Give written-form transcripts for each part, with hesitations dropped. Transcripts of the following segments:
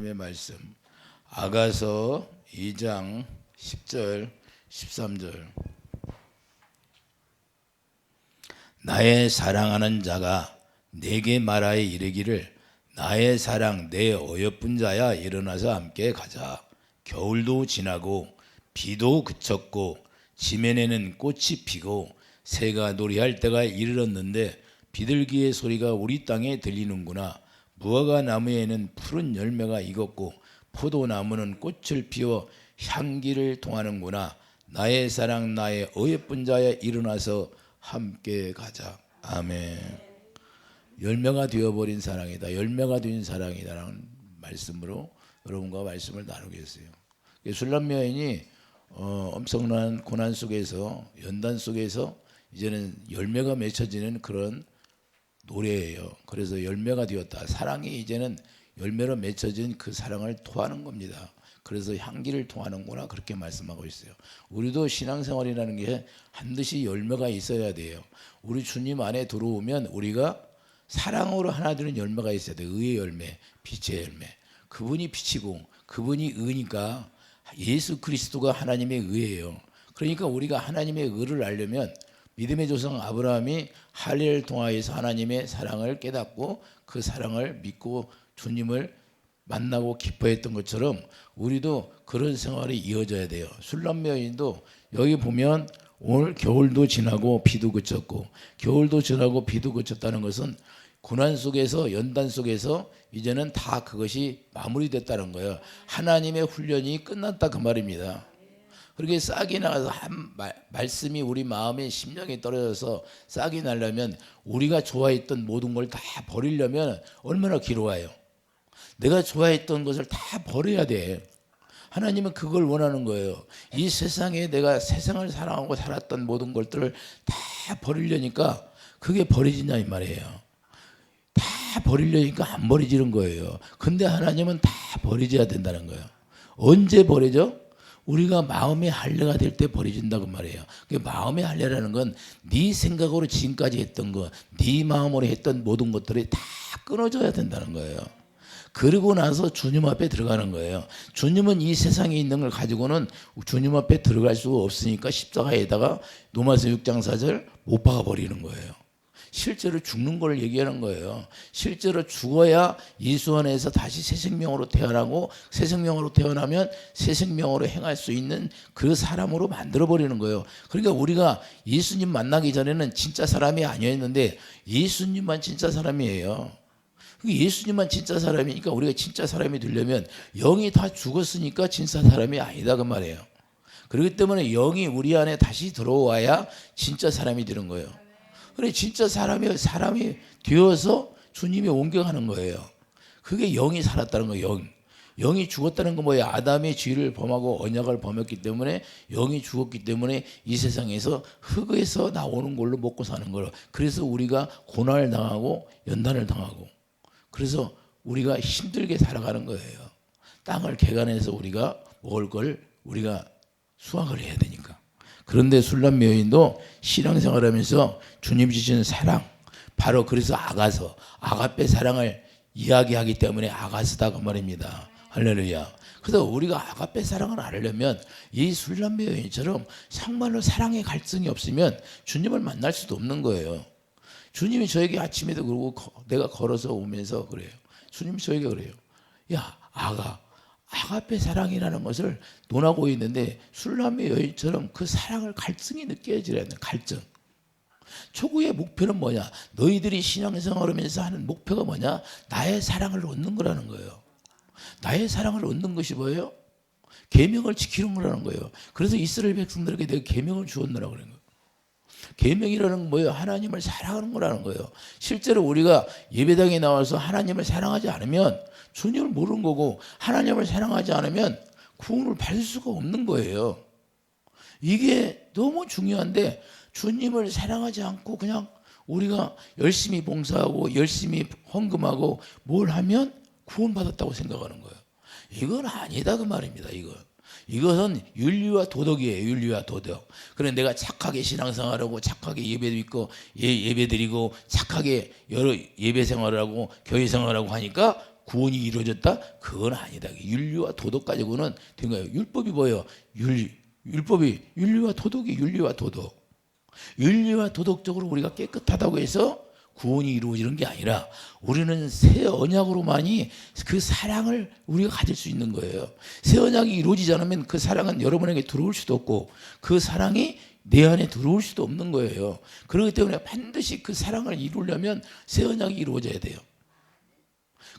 하나님의 말씀 아가서 2장 10절 13절. 나의 사랑하는 자가 내게 말하여 이르기를 나의 사랑 내 어여쁜 자야 일어나서 함께 가자. 겨울도 지나고 비도 그쳤고 지면에는 꽃이 피고 새가 노래할 때가 이르렀는데 비둘기의 소리가 우리 땅에 들리는구나. 무화과 나무에는 푸른 열매가 익었고 포도나무는 꽃을 피워 향기를 통하는구나. 나의 사랑 나의 어여쁜 자야 일어나서 함께 가자. 아멘. 열매가 되어버린 사랑이다. 열매가 된 사랑이다라는 말씀으로 여러분과 말씀을 나누겠어요. 술람 여인이 엄청난 고난 속에서 연단 속에서 이제는 열매가 맺혀지는 그런 노래예요. 그래서 열매가 되었다. 사랑이 이제는 열매로 맺혀진 그 사랑을 토하는 겁니다. 그래서 향기를 통하는구나 그렇게 말씀하고 있어요. 우리도 신앙생활이라는 게 반드시 열매가 있어야 돼요. 우리 주님 안에 들어오면 우리가 사랑으로 하나 되는 열매가 있어야 돼요. 의의 열매, 빛의 열매. 그분이 빛이고 그분이 의니까 예수 그리스도가 하나님의 의예요. 그러니까 우리가 하나님의 의를 알려면 믿음의 조상 아브라함이 할례를 통하여서 하나님의 사랑을 깨닫고 그 사랑을 믿고 주님을 만나고 기뻐했던 것처럼 우리도 그런 생활이 이어져야 돼요. 술람 여인도 여기 보면 오늘 겨울도 지나고 비도 그쳤고, 겨울도 지나고 비도 그쳤다는 것은 고난 속에서 연단 속에서 이제는 다 그것이 마무리됐다는 거예요. 하나님의 훈련이 끝났다 그 말입니다. 그렇게 싹이 나서 한 말씀이 우리 마음에 심령에 떨어져서 싹이 나려면 우리가 좋아했던 모든 걸 다 버리려면 얼마나 길어와요. 내가 좋아했던 것을 다 버려야 돼. 하나님은 그걸 원하는 거예요. 이 세상에 내가 세상을 사랑하고 살았던 모든 것들을 다 버리려니까 그게 버려지냐 이 말이에요. 다 버리려니까 안 버려지는 거예요. 근데 하나님은 다 버려져야 된다는 거예요. 언제 버려져? 우리가 마음의 할례가 될 때 버려진다고 말이에요. 마음의 할례라는 건 네 생각으로 지금까지 했던 거, 네 마음으로 했던 모든 것들이 다 끊어져야 된다는 거예요. 그러고 나서 주님 앞에 들어가는 거예요. 주님은 이 세상에 있는 걸 가지고는 주님 앞에 들어갈 수가 없으니까 십자가에다가 로마서 6장 4절 못 박아 버리는 거예요. 실제로 죽는 걸 얘기하는 거예요. 실제로 죽어야 예수 안에서 다시 새 생명으로 태어나고 새 생명으로 태어나면 새 생명으로 행할 수 있는 그 사람으로 만들어버리는 거예요. 그러니까 우리가 예수님 만나기 전에는 진짜 사람이 아니었는데 예수님만 진짜 사람이에요. 예수님만 진짜 사람이니까 우리가 진짜 사람이 되려면 영이 다 죽었으니까 진짜 사람이 아니다 그 말이에요. 그렇기 때문에 영이 우리 안에 다시 들어와야 진짜 사람이 되는 거예요. 그래 진짜 사람이 되어서 주님이 옮겨가는 거예요. 그게 영이 살았다는 거예요. 영이 죽었다는 건 뭐예요? 아담의 죄를 범하고 언약을 범했기 때문에 영이 죽었기 때문에 이 세상에서 흙에서 나오는 걸로 먹고 사는 거예요. 그래서 우리가 고난을 당하고 연단을 당하고 그래서 우리가 힘들게 살아가는 거예요. 땅을 개간해서 우리가 먹을 걸 우리가 수확을 해야 되니까. 그런데 술람 여인도 신앙생활하면서 주님 주시는 사랑, 바로 그래서 아가서, 아가페 사랑을 이야기하기 때문에 아가서다 그 말입니다. 할렐루야. 그래서 우리가 아가페 사랑을 알려면 이 술람 여인처럼 정말로 사랑의 갈증이 없으면 주님을 만날 수도 없는 거예요. 주님이 저에게 아침에도 그러고 내가 걸어서 오면서 그래요. 주님이 저에게 그래요. 야 아가페 사랑이라는 것을 논하고 있는데 술람의 여인처럼 그 사랑을 갈증이 느껴지라는 갈증. 초구의 목표는 뭐냐? 너희들이 신앙생활을 하면서 하는 목표가 뭐냐? 나의 사랑을 얻는 거라는 거예요. 나의 사랑을 얻는 것이 뭐예요? 계명을 지키는 거라는 거예요. 그래서 이스라엘 백성들에게 내가 계명을 주었느라고 그런 거예요. 계명이라는 건 뭐예요? 하나님을 사랑하는 거라는 거예요. 실제로 우리가 예배당에 나와서 하나님을 사랑하지 않으면 주님을 모르는 거고 하나님을 사랑하지 않으면 구원을 받을 수가 없는 거예요. 이게 너무 중요한데 주님을 사랑하지 않고 그냥 우리가 열심히 봉사하고 열심히 헌금하고 뭘 하면 구원받았다고 생각하는 거예요. 이건 아니다 그 말입니다. 이것은 윤리와 도덕이에요. 윤리와 도덕. 그래 내가 착하게 신앙생활하고 착하게 예배도 있고 예배드리고 착하게 여러 예배 생활을 하고 교회 생활을 하고 하니까 구원이 이루어졌다? 그건 아니다. 윤리와 도덕 가지고는 된 거예요. 율법이 뭐예요? 율법이 윤리와 도덕이 윤리와 도덕. 윤리와 도덕적으로 우리가 깨끗하다고 해서 구원이 이루어지는 게 아니라 우리는 새 언약으로만이 그 사랑을 우리가 가질 수 있는 거예요. 새 언약이 이루어지지 않으면 그 사랑은 여러분에게 들어올 수도 없고 그 사랑이 내 안에 들어올 수도 없는 거예요. 그렇기 때문에 반드시 그 사랑을 이루려면 새 언약이 이루어져야 돼요.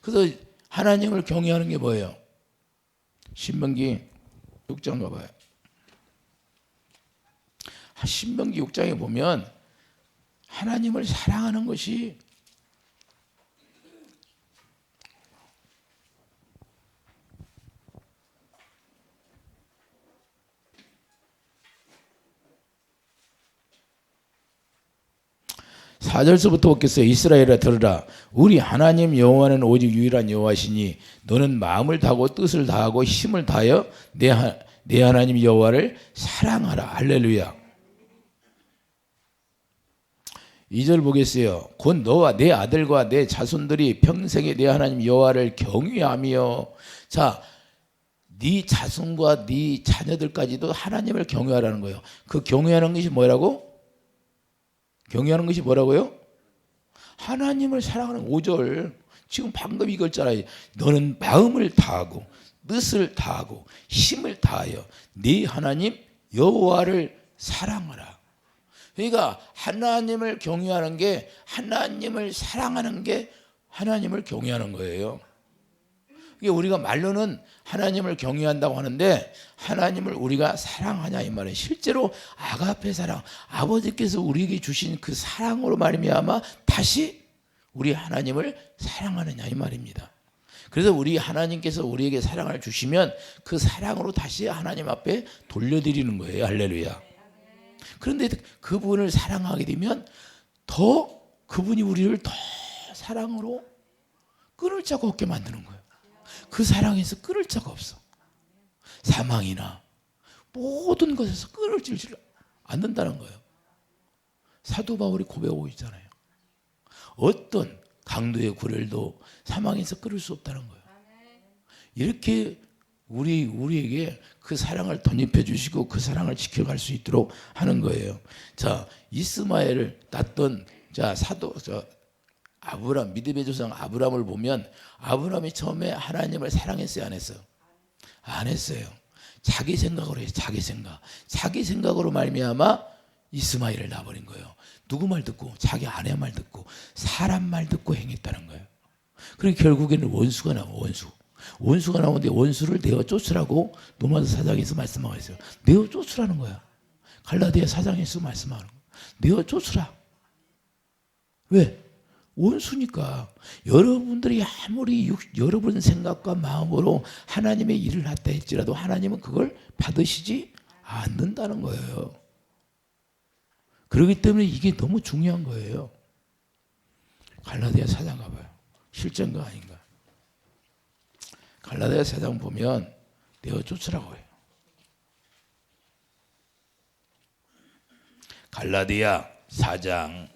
그래서 하나님을 경외하는 게 뭐예요? 신명기 6장 가봐요. 신명기 6장에 보면 하나님을 사랑하는 것이 (4절서부터) 보겠어요. 이스라엘아 들으라. 우리 하나님 여호와는 오직 유일한 여호와시니 너는 마음을 다하고 뜻을 다하고 힘을 다하여 내 하나님 여호와를 사랑하라. 할렐루야. 2절 보겠어요. 곧 너와 내 아들과 내 자손들이 평생에 내 하나님 여호와를 경외하며. 자, 네 자손과 네 자녀들까지도 하나님을 경외하라는 거예요. 그 경외하는 것이 뭐라고? 경외하는 것이 뭐라고요? 하나님을 사랑하는 5절. 지금 방금 이거잖아요. 너는 마음을 다하고 뜻을 다하고 힘을 다하여 네 하나님 여호와를 사랑하라. 그러니까 하나님을 경외하는 게, 하나님을 사랑하는 게 하나님을 경외하는 거예요. 이게 우리가 말로는 하나님을 경외한다고 하는데 하나님을 우리가 사랑하냐 이 말이에요. 실제로 아가페 사랑, 아버지께서 우리에게 주신 그 사랑으로 말미암아 다시 우리 하나님을 사랑하느냐 이 말입니다. 그래서 우리 하나님께서 우리에게 사랑을 주시면 그 사랑으로 다시 하나님 앞에 돌려드리는 거예요. 할렐루야. 그런데 그분을 사랑하게 되면 더 그분이 우리를 더 사랑으로 끊을 자가 없게 만드는 거예요. 그 사랑에서 끊을 자가 없어. 사망이나 모든 것에서 끊을지 않는다는 거예요. 사도 바울이 고백하고 있잖아요. 어떤 강도의 구렬도 사망에서 끊을 수 없다는 거예요. 이렇게 우리에게 그 사랑을 덧입혀 주시고 그 사랑을 지켜갈 수 있도록 하는 거예요. 자, 이스마엘을 낳던 아브람, 믿음의 조상 아브람을 보면 아브람이 처음에 하나님을 사랑했어요, 안 했어요? 안 했어요. 자기 생각으로 해요. 자기 생각으로 말미암아 이스마엘을 낳아버린 거예요. 누구 말 듣고? 자기 아내 말 듣고 사람 말 듣고 행했다는 거예요. 그리고 결국에는 원수가 나와. 원수가 나오는데 원수를 내어 쫓으라고 로마서 4장에서 말씀하고 있어요. 내어 쫓으라는 거야. 갈라디아 4장에서 말씀하는 거야. 내어 쫓으라. 왜? 원수니까. 여러분들이 아무리 여러분 생각과 마음으로 하나님의 일을 했다 할지라도 하나님은 그걸 받으시지 않는다는 거예요. 그렇기 때문에 이게 너무 중요한 거예요. 갈라디아 4장 가봐요. 실전가 아닌가. 갈라디아 4장 보면 내어 쫓으라고 해요. 갈라디아 4장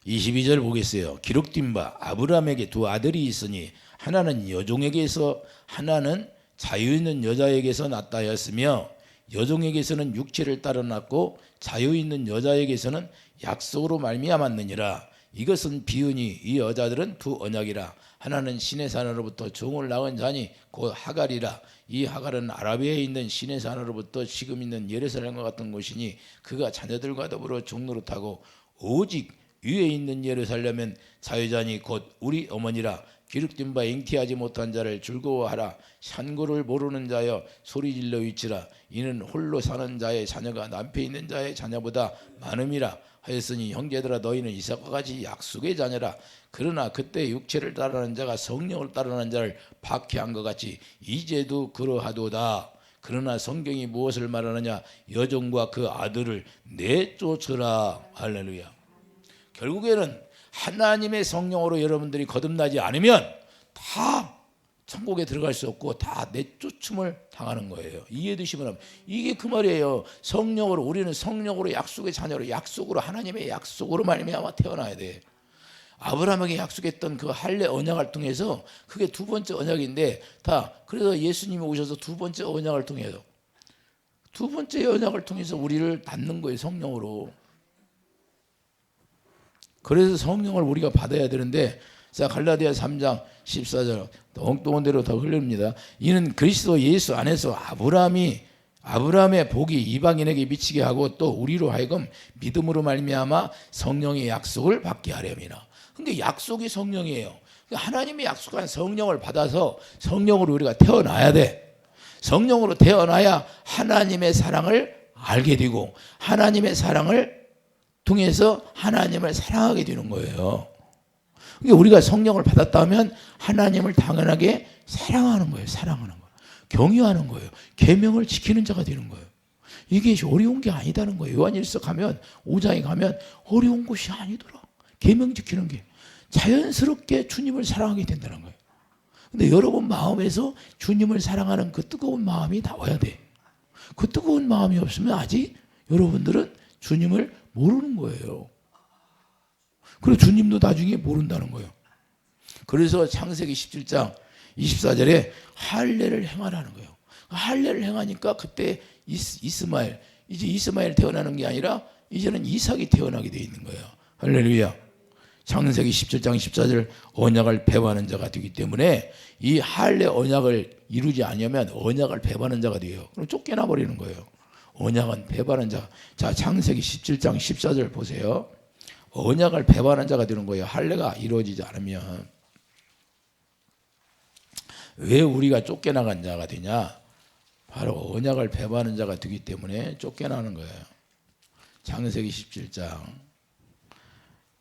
22절 보겠어요. 기록된 바 아브라함에게 두 아들이 있으니 하나는 여종에게서 하나는 자유 있는 여자에게서 낳다 하였으며 여종에게서는 육체를 따라 낳고 자유 있는 여자에게서는 약속으로 말미암았느니라. 이것은 비유니 이 여자들은 두 언약이라. 하나는 신의 산으로부터 종을 낳은 자니 곧 하갈이라. 이 하갈은 아라비아에 있는 신의 산으로부터 지금 있는 예루살렘과 같은 곳이니 그가 자녀들과 더불어 종노릇하고 오직 위에 있는 예루살렘은 자유자니 곧 우리 어머니라. 기록된 바 잉태하지 못한 자를 즐거워하라. 산고를 모르는 자여 소리질러 위치라. 이는 홀로 사는 자의 자녀가 남편 있는 자의 자녀보다 많음이라 하였으니 형제들아 너희는 이삭과 같이 약속의 자녀라. 그러나 그때 육체를 따르는 자가 성령을 따르는 자를 박해한 것 같이 이제도 그러하도다. 그러나 성경이 무엇을 말하느냐? 여종과 그 아들을 내쫓으라. 할렐루야. 결국에는 하나님의 성령으로 여러분들이 거듭나지 않으면 다 천국에 들어갈 수 없고 다 내쫓음을 당하는 거예요. 이해되시면 이게 그 말이에요. 성령으로, 우리는 성령으로 약속의 자녀로, 약속으로, 하나님의 약속으로 말미암아 태어나야 돼. 아브라함에게 약속했던 그 할례 언약을 통해서, 그게 두 번째 언약인데, 다 그래서 예수님이 오셔서 두 번째 언약을 통해서, 두 번째 언약을 통해서 우리를 닫는 거예요. 성령으로. 그래서 성령을 우리가 받아야 되는데, 자, 갈라디아 3장 14절 엉뚱한 대로 더 흘립니다. 이는 그리스도 예수 안에서 아브라함의 복이 이방인에게 미치게 하고 또 우리로 하여금 믿음으로 말미암아 성령의 약속을 받게 하려니라. 근데 약속이 성령이에요. 하나님이 약속한 성령을 받아서 성령으로 우리가 태어나야 돼. 성령으로 태어나야 하나님의 사랑을 알게 되고, 하나님의 사랑을 통해서 하나님을 사랑하게 되는 거예요. 그러니까 우리가 성령을 받았다면 하나님을 당연하게 사랑하는 거예요. 사랑하는 거예요. 경유하는 거예요. 계명을 지키는 자가 되는 거예요. 이게 어려운 게 아니다는 거예요. 요한일서 가면, 5장에 가면 어려운 것이 아니더라. 계명 지키는 게 자연스럽게 주님을 사랑하게 된다는 거예요. 근데 여러분 마음에서 주님을 사랑하는 그 뜨거운 마음이 나와야 돼. 그 뜨거운 마음이 없으면 아직 여러분들은 주님을 모르는 거예요. 그리고 주님도 나중에 모른다는 거예요. 그래서 창세기 17장 24절에 할례를 행하라는 거예요. 할례를 행하니까 그때 이스마엘, 이제 이스마엘 태어나는 게 아니라 이제는 이삭이 태어나게 되어 있는 거예요. 할렐루야. 창세기 17장 14절 언약을 배반하는 자가 되기 때문에 이 할례 언약을 이루지 않으면 언약을 배반하는 자가 돼요. 그럼 쫓겨나 버리는 거예요. 언약은 배반한 자. 자, 창세기 17장 14절 보세요. 언약을 배반한 자가 되는 거예요. 할례가 이루어지지 않으면. 왜 우리가 쫓겨나간 자가 되냐? 바로 언약을 배반하는 자가 되기 때문에 쫓겨나는 거예요. 창세기 17장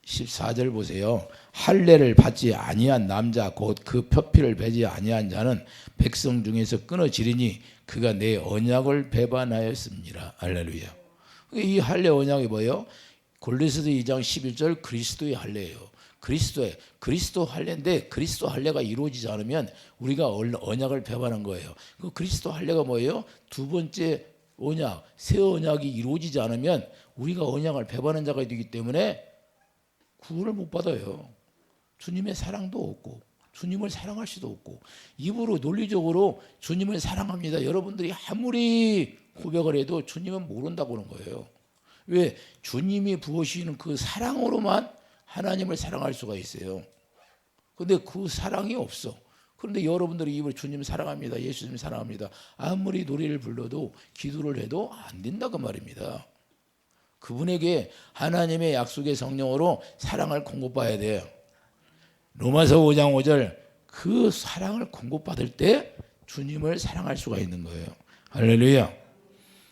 14절 보세요. 할례를 받지 아니한 남자 곧 그 표피를 베지 아니한 자는 백성 중에서 끊어지리니 그가 내 언약을 배반하였습니다. 할렐루야. 이 할례 언약이 뭐예요? 골로새서 2장 11절 그리스도의 할례예요. 그리스도 할례인데 그리스도 할례가 이루어지지 않으면 우리가 언약을 배반한 거예요. 그 그리스도 할례가 뭐예요? 두 번째 언약, 새 언약이 이루어지지 않으면 우리가 언약을 배반한 자가 되기 때문에 구원을 못 받아요. 주님의 사랑도 없고 주님을 사랑할 수도 없고, 입으로 논리적으로 주님을 사랑합니다. 여러분들이 아무리 고백을 해도 주님은 모른다고 하는 거예요. 왜? 주님이 부으시는 그 사랑으로만 하나님을 사랑할 수가 있어요. 그런데 그 사랑이 없어. 그런데 여러분들이 입으로 주님 사랑합니다, 예수님 사랑합니다, 아무리 노래를 불러도 기도를 해도 안 된다고 말입니다. 그분에게 하나님의 약속의 성령으로 사랑을 공급받아야 돼요. 로마서 5장 5절 그 사랑을 공급받을 때 주님을 사랑할 수가 있는 거예요. 할렐루야.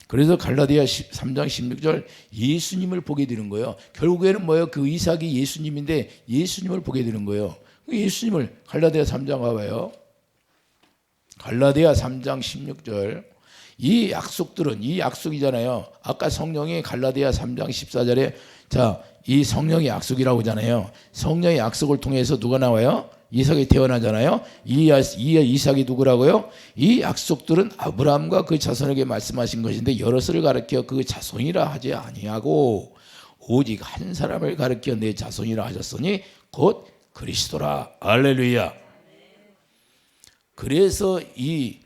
그래서 갈라디아 3장 16절 예수님을 보게 되는 거예요. 결국에는 뭐예요? 그 이삭이 예수님인데 예수님을 보게 되는 거예요. 예수님을 갈라디아 3장 가봐요. 갈라디아 3장 16절 이 약속들은 이 약속이잖아요. 아까 성령이 갈라디아 3장 14절에 자, 이 성령의 약속이라고 하잖아요. 성령의 약속을 통해서 누가 나와요? 이삭이 태어나잖아요. 이 이삭이 누구라고요? 이 약속들은 아브라함과 그 자손에게 말씀하신 것인데 여럿을 가르쳐 그 자손이라 하지 아니하고 오직 한 사람을 가르쳐 내 자손이라 하셨으니 곧 그리스도라. 할렐루야. 그래서 이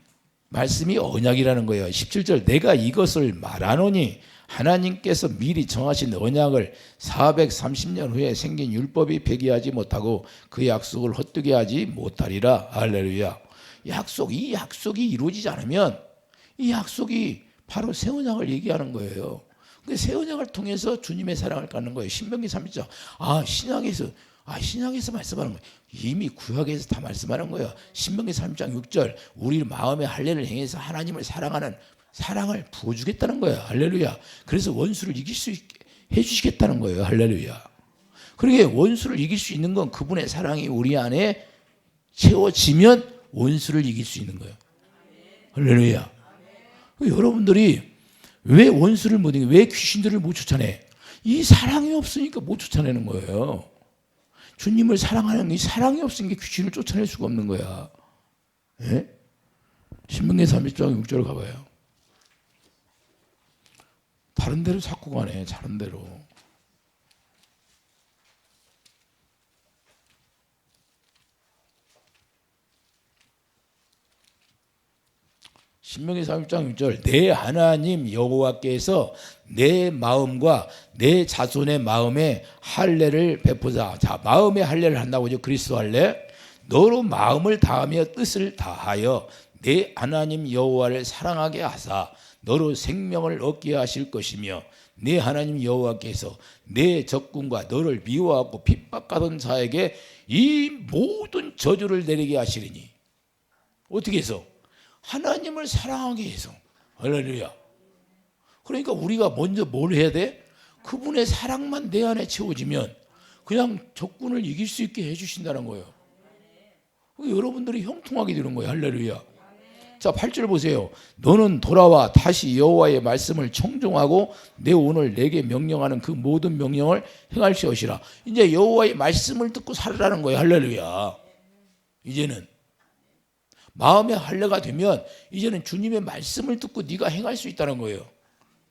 말씀이 언약이라는 거예요. 17절 내가 이것을 말하노니 하나님께서 미리 정하신 언약을 430년 후에 생긴 율법이 폐기하지 못하고 그 약속을 헛되게 하지 못하리라. 할렐루야. 이 약속이 이루어지지 않으면 이 약속이 바로 새 언약을 얘기하는 거예요. 새 언약을 통해서 주님의 사랑을 갖는 거예요. 신명기 3장. 신약에서 말씀하는 거예요. 이미 구약에서 다 말씀하는 거예요. 신명기 3장 6절 우리 마음의 할례를 행해서 하나님을 사랑하는 사랑을 부어주겠다는 거예요. 할렐루야. 그래서 원수를 이길 수 있게 해주시겠다는 거예요. 할렐루야. 그러게 원수를 이길 수 있는 건 그분의 사랑이 우리 안에 채워지면 원수를 이길 수 있는 거예요. 할렐루야. 여러분들이 왜 원수를 못 이겨? 왜 귀신들을 못 쫓아내? 이 사랑이 없으니까 못 쫓아내는 거예요. 주님을 사랑하는 이 사랑이 없으니까 귀신을 쫓아낼 수가 없는 거야. 예? 신명기 30장 6절 가봐요. 다른 데로 자꾸 가네. 다른 데로. 신명기 30장 6절 내 하나님 여호와께서 내 마음과 내 자손의 마음에 할례를 베푸자. 자, 마음의 할례를 한다고요. 그리스도 할례. 너로 마음을 다하며 뜻을 다하여 내 하나님 여호와를 사랑하게 하사 너로 생명을 얻게 하실 것이며 내 하나님 여호와께서 내 적군과 너를 미워하고 핍박하던 자에게 이 모든 저주를 내리게 하시리니. 어떻게 해서? 하나님을 사랑하게 해서. 할렐루야. 그러니까 우리가 먼저 뭘 해야 돼? 그분의 사랑만 내 안에 채워지면 그냥 적군을 이길 수 있게 해주신다는 거예요. 여러분들이 형통하게 되는 거예요. 할렐루야. 자, 8절 보세요. 너는 돌아와 다시 여호와의 말씀을 청종하고 내 오늘 내게 명령하는 그 모든 명령을 행할 것이라. 이제 여호와의 말씀을 듣고 살라는 거예요. 할렐루야. 이제는 마음의 할례가 되면 이제는 주님의 말씀을 듣고 네가 행할 수 있다는 거예요.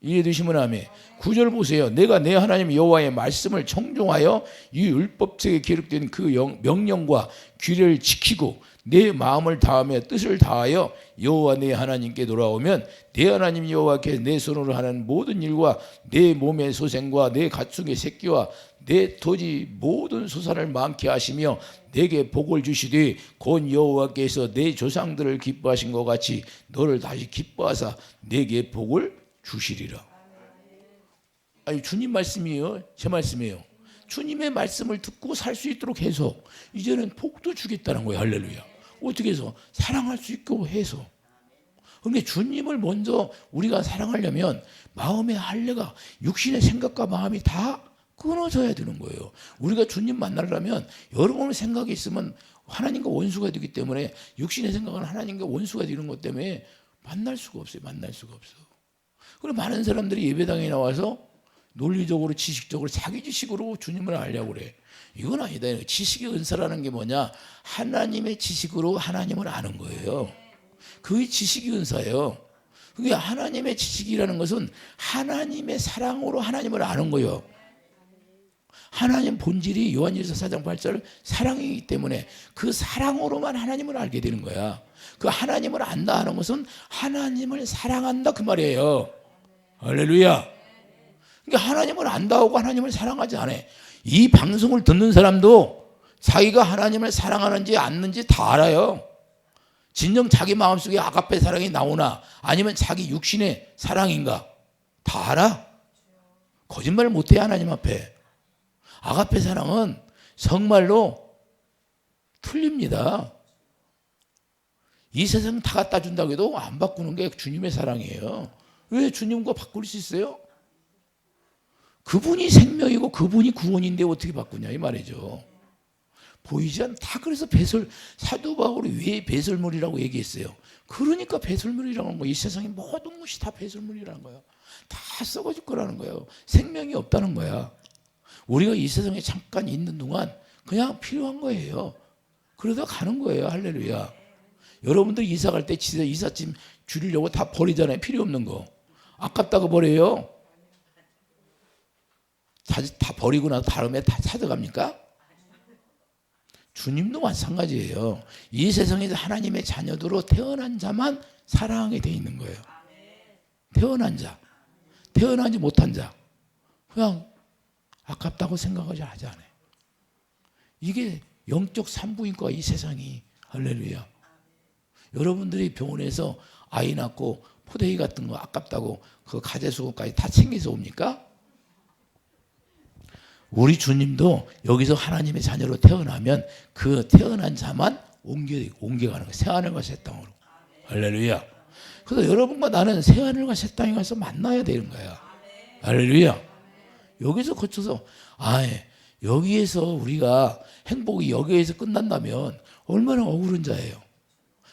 이해되시면 아멘. 9절 보세요. 내가 내 하나님 여호와의 말씀을 청종하여 이 율법책에 기록된 그 명령과 규례를 지키고 내 마음을 다하며 뜻을 다하여 여호와 내 하나님께 돌아오면 내 하나님 여호와께 내 손으로 하는 모든 일과 내 몸의 소생과 내 가축의 새끼와 내 토지 모든 소산을 많게 하시며 내게 복을 주시되 곧 여호와께서 내 조상들을 기뻐하신 것 같이 너를 다시 기뻐하사 내게 복을 주시리라. 아니, 주님 말씀이에요? 제 말씀이에요? 주님의 말씀을 듣고 살 수 있도록 해서 이제는 복도 주겠다는 거예요. 할렐루야. 어떻게 해서? 사랑할 수 있고 해서. 그런데 주님을 먼저 우리가 사랑하려면 마음의 할례가 육신의 생각과 마음이 다 끊어져야 되는 거예요. 우리가 주님 만나려면 여러분의 생각이 있으면 하나님과 원수가 되기 때문에 육신의 생각은 하나님과 원수가 되는 것 때문에 만날 수가 없어요. 만날 수가 없어. 그리고 많은 사람들이 예배당에 나와서 논리적으로 지식적으로 자기 지식으로 주님을 알려고 그래. 이건 아니다. 지식의 은사라는 게 뭐냐? 하나님의 지식으로 하나님을 아는 거예요. 그게 지식의 은사예요. 그게 하나님의 지식이라는 것은 하나님의 사랑으로 하나님을 아는 거예요. 하나님 본질이 요한일서 4장 8절 사랑이기 때문에 그 사랑으로만 하나님을 알게 되는 거야. 그 하나님을 안다 하는 것은 하나님을 사랑한다 그 말이에요. 할렐루야. 그러니까 하나님을 안다 하고 하나님을 사랑하지 않아. 이 방송을 듣는 사람도 자기가 하나님을 사랑하는지 않는지 다 알아요. 진정 자기 마음속에 아가페 사랑이 나오나 아니면 자기 육신의 사랑인가 다 알아. 거짓말 못해. 하나님 앞에 아가페 사랑은 정말로 틀립니다. 이 세상 다 갖다 준다고 해도 안 바꾸는 게 주님의 사랑이에요. 왜 주님과 바꿀 수 있어요? 그분이 생명이고 그분이 구원인데 어떻게 바꾸냐 이 말이죠. 보이지 않다. 그래서 사도 바울이 왜 배설물이라고 얘기했어요? 그러니까 배설물이라는 거예요. 이 세상의 모든 것이 다 배설물이라는 거예요. 다 썩어질 거라는 거예요. 생명이 없다는 거야. 우리가 이 세상에 잠깐 있는 동안 그냥 필요한 거예요. 그러다 가는 거예요. 할렐루야. 여러분들 이사 갈 때 이삿짐 줄이려고 다 버리잖아요. 필요 없는 거. 아깝다고 버려요. 다 버리고 나서 다음에 다 찾아갑니까? 주님도 마찬가지예요. 이 세상에서 하나님의 자녀들로 태어난 자만 사랑하게 돼 있는 거예요. 태어난 자. 태어나지 못한 자. 그냥 아깝다고 생각하지 않아요. 이게 영적 산부인과 이 세상이. 할렐루야. 여러분들이 병원에서 아이 낳고 포대기 같은 거 아깝다고 그 가재수거까지 다 챙겨서 옵니까? 우리 주님도 여기서 하나님의 자녀로 태어나면 그 태어난 자만 옮겨가는 거예요. 새하늘과 새 땅으로. 할렐루야. 그래서 여러분과 나는 새하늘과 새 땅에 가서 만나야 되는 거야. 할렐루야. 여기서 거쳐서 여기에서 우리가 행복이 여기에서 끝난다면 얼마나 억울한 자예요.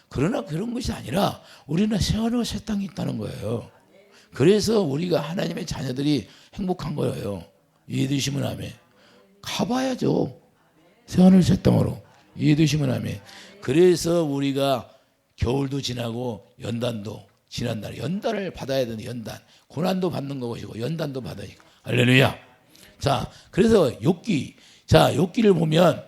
그러나 그런 것이 아니라 우리는 새하늘과 새 땅이 있다는 거예요. 그래서 우리가 하나님의 자녀들이 행복한 거예요. 이해되시면 아멘. 가봐야죠. 새하늘 새 땅으로. 이해되시면 아멘. 그래서 우리가 겨울도 지나고 연단도 지난다. 연단을 받아야 되는 연단. 고난도 받는 것이고 연단도 받으니까. 할렐루야. 자, 그래서 욥기. 자, 욥기를 보면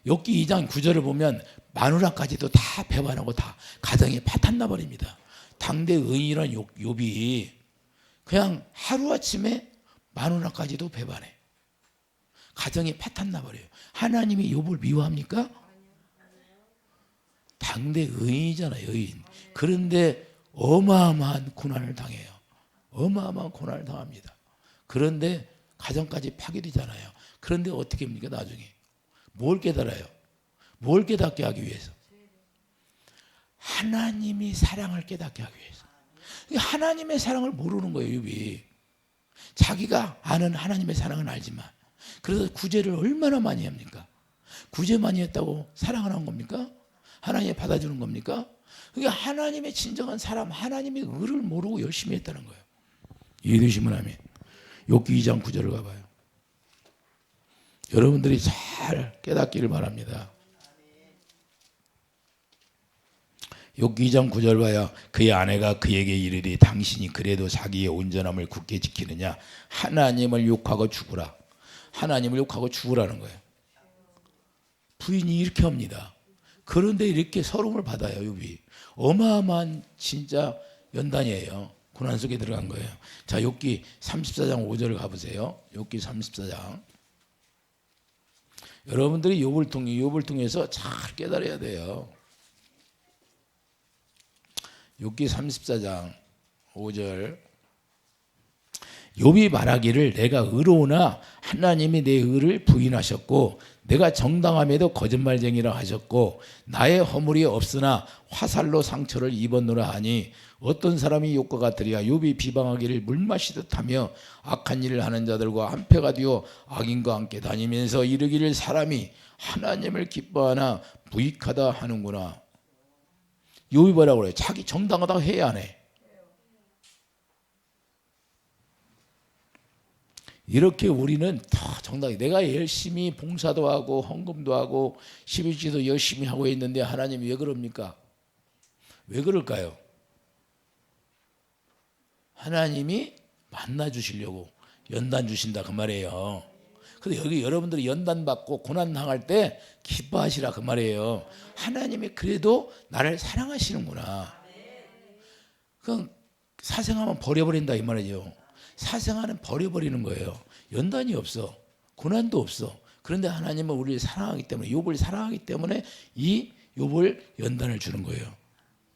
욥기 2장 9절을 보면 마누라까지도 다 배반하고 다 가정이 파탄나 버립니다. 당대 의인이란 욥이 그냥 하루아침에 마누라까지도 배반해. 가정이 파탄나 버려요. 하나님이 욥을 미워합니까? 당대 의인이잖아요, 의인. 그런데 어마어마한 고난을 당해요. 어마어마한 고난을 당합니다. 그런데 가정까지 파괴되잖아요. 그런데 어떻게 합니까, 나중에? 뭘 깨달아요? 뭘 깨닫게 하기 위해서? 하나님이 사랑을 깨닫게 하기 위해서. 하나님의 사랑을 모르는 거예요, 욥이. 자기가 아는 하나님의 사랑은 알지만. 그래서 구제를 얼마나 많이 합니까? 구제 많이 했다고 사랑을 한 겁니까? 하나님이 받아주는 겁니까? 그러니까 하나님의 진정한 사람, 하나님의 의를 모르고 열심히 했다는 거예요. 이해되시면 아멘. 욥기 2장 9절을 가봐요. 여러분들이 잘 깨닫기를 바랍니다. 욥기 2장 9절 봐요. 그의 아내가 그에게 이르되 당신이 그래도 자기의 온전함을 굳게 지키느냐? 하나님을 욕하고 죽으라. 하나님을 욕하고 죽으라는 거예요. 부인이 이렇게 합니다. 그런데 이렇게 서름을 받아요, 욥이. 어마어마한 진짜 연단이에요. 고난 속에 들어간 거예요. 자, 욥기 34장 5절을 가보세요. 욥기 34장. 여러분들이 욥을 통해서 잘 깨달아야 돼요. 욥기 34장 5절. 욥이 말하기를 내가 의로우나 하나님이 내 의를 부인하셨고 내가 정당함에도 거짓말쟁이라 하셨고 나의 허물이 없으나 화살로 상처를 입었노라 하니 어떤 사람이 욥과 같으랴. 욥이 비방하기를 물 마시듯 하며 악한 일을 하는 자들과 한패가 되어 악인과 함께 다니면서 이르기를 사람이 하나님을 기뻐하나 부익하다 하는구나. 욥이 뭐라고 그래요? 자기 정당하다고 해야 안 해. 이렇게 우리는 다 정당히 내가 열심히 봉사도 하고 헌금도 하고 11지도 열심히 하고 있는데 하나님이 왜 그럽니까? 왜 그럴까요? 하나님이 만나주시려고 연단 주신다 그 말이에요. 근데 여기 여러분들이 연단 받고 고난 당할 때 기뻐하시라 그 말이에요. 하나님이 그래도 나를 사랑하시는구나. 그럼 사생하면 버려버린다 이 말이죠. 사생하는 버려버리는 거예요. 연단이 없어. 고난도 없어. 그런데 하나님은 우리를 사랑하기 때문에 욥을 사랑하기 때문에 이 욥을 연단을 주는 거예요.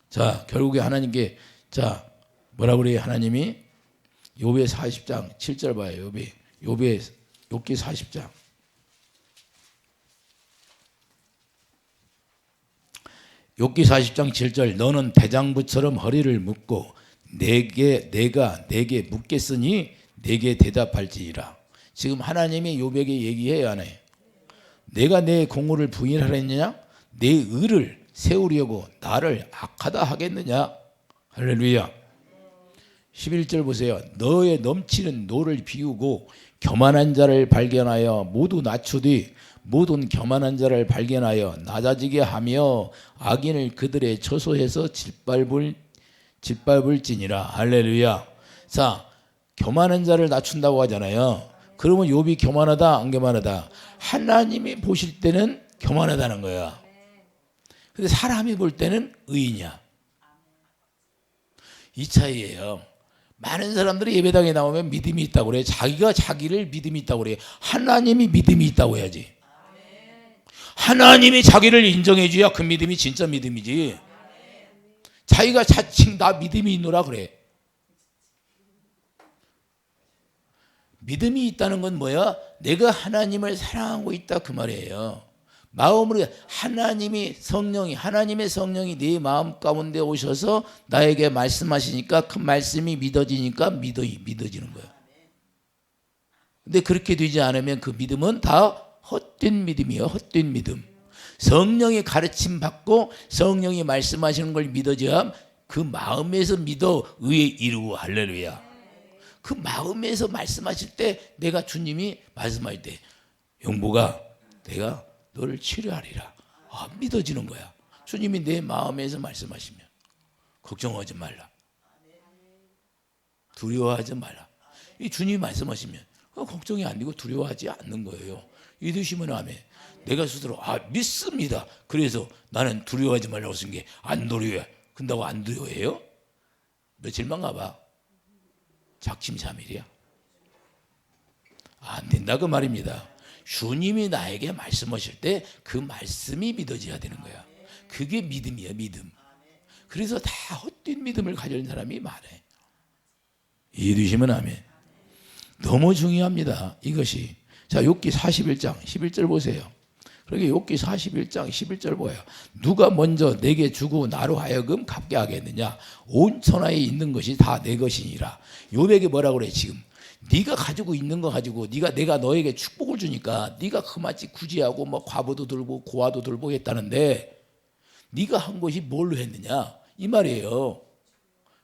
자, 결국에 하나님께 자 뭐라 그래요? 하나님이 욥의 40장 7절 봐요. 욥기 40장. 욥기 40장 7절 너는 대장부처럼 허리를 묶고 내가 내게 묻겠으니 내게 대답할지니라. 지금 하나님이 욥에게 얘기해요, 안 해요? 내가 내 공로를 부인하랬느냐? 내 의를 세우려고 나를 악하다 하겠느냐? 할렐루야. 11절 보세요. 너의 넘치는 노를 비우고 교만한 자를 발견하여 모두 낮추되 모든 교만한 자를 발견하여 낮아지게 하며 악인을 그들의 처소에서 짓밟을지니라. 할렐루야. 자, 교만한 자를 낮춘다고 하잖아요. 그러면 욥이 교만하다 안 교만하다? 하나님이 보실 때는 교만하다는 거야. 근데 사람이 볼 때는 의인이야. 이 차이예요. 많은 사람들이 예배당에 나오면 믿음이 있다고 그래. 자기가 자기를 믿음이 있다고 그래. 하나님이 믿음이 있다고 해야지. 하나님이 자기를 인정해 줘야 그 믿음이 진짜 믿음이지. 자기가 자칭 나 믿음이 있노라 그래. 믿음이 있다는 건 뭐야? 내가 하나님을 사랑하고 있다 그 말이에요. 마음으로 하나님의 성령이 네 마음 가운데 오셔서 나에게 말씀하시니까 그 말씀이 믿어지니까 믿어지는 거야. 근데 그렇게 되지 않으면 그 믿음은 다 헛된 믿음이에요. 헛된 믿음. 성령의 가르침 받고 성령이 말씀하시는 걸 믿어져야 그 마음에서 믿어 의에 이루고. 할렐루야. 그 마음에서 말씀하실 때 내가 주님이 말씀할 때 영보가 내가 너를 치료하리라. 믿어지는 거야. 주님이 내 마음에서 말씀하시면 걱정하지 말라, 두려워하지 말라. 이 주님이 말씀하시면 걱정이 안 되고 두려워하지 않는 거예요. 믿으시면 아멘. 내가 스스로 믿습니다. 그래서 나는 두려워하지 말라고 쓴 게 안 두려워해. 근다고 안 두려워해요? 며칠만 가봐. 작심삼일이야. 안 된다 그 말입니다. 주님이 나에게 말씀하실 때 그 말씀이 믿어져야 되는 거야. 그게 믿음이야, 믿음. 그래서 다 헛된 믿음을 가진 사람이 많아요. 이해되시면 아멘. 너무 중요합니다, 이것이. 자, 욥기 41장 11절 보세요. 그러게 욥기 41장 11절 보여요. 누가 먼저 내게 주고 나로 하여금 갚게 하겠느냐? 온 천하에 있는 것이 다 내 것이니라. 욥에게 뭐라고 그래 지금? 네가 가지고 있는 거 가지고 내가 너에게 축복을 주니까 네가 그마치 구제하고 뭐 과부도 들고 고아도 들고 했다는데 네가 한 것이 뭘로 했느냐? 이 말이에요.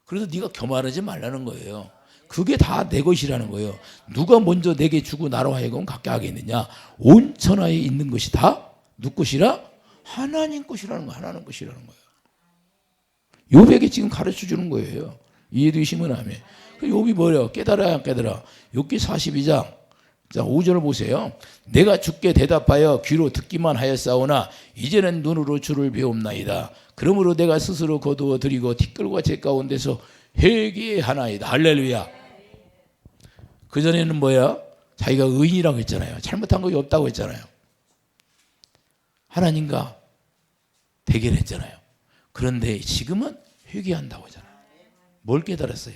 그래서 네가 교만하지 말라는 거예요. 그게 다 내 것이라는 거예요. 누가 먼저 내게 주고 나로 하여금 갖게 하겠느냐? 온 천하에 있는 것이 다 누구 것이라? 하나님 것이라는 거예요. 하나님 것이라는 거예요. 욥에게 지금 가르쳐 주는 거예요. 이해되시면 아멘. 욥이 뭐래요? 깨달아야 안 깨달아? 욥기 42장 자 5절을 보세요. 내가 주께 대답하여 귀로 듣기만 하였사오나 이제는 눈으로 주를 배움나이다. 그러므로 내가 스스로 거두어 드리고 티끌과 재 가운데서 회개하나이다. 할렐루야. 그전에는 뭐야? 자기가 의인이라고 했잖아요. 잘못한 것이 없다고 했잖아요. 하나님과 대결했잖아요. 그런데 지금은 회개한다고 하잖아요. 뭘 깨달았어요?